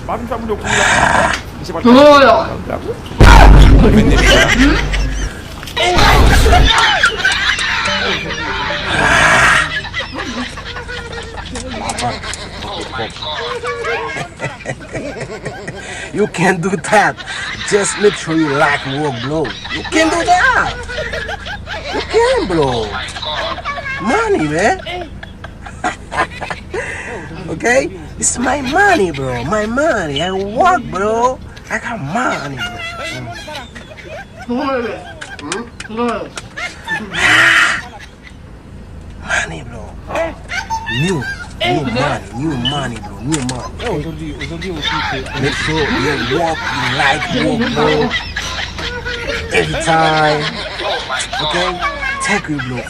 Maaf minta mundur pulang. Siapa tahu. Oh ya. You can't do that. Just make sure you like work, bro. You can do that. You can, bro. Money, man. Okay? It's my money, bro. My money. I work, bro. I got money, bro. Money, bro. New money, bro. New money. Aujourd'hui aussi c'est. Make sure you walk, you like walk, bro. Every time. Okay? Take it, bro.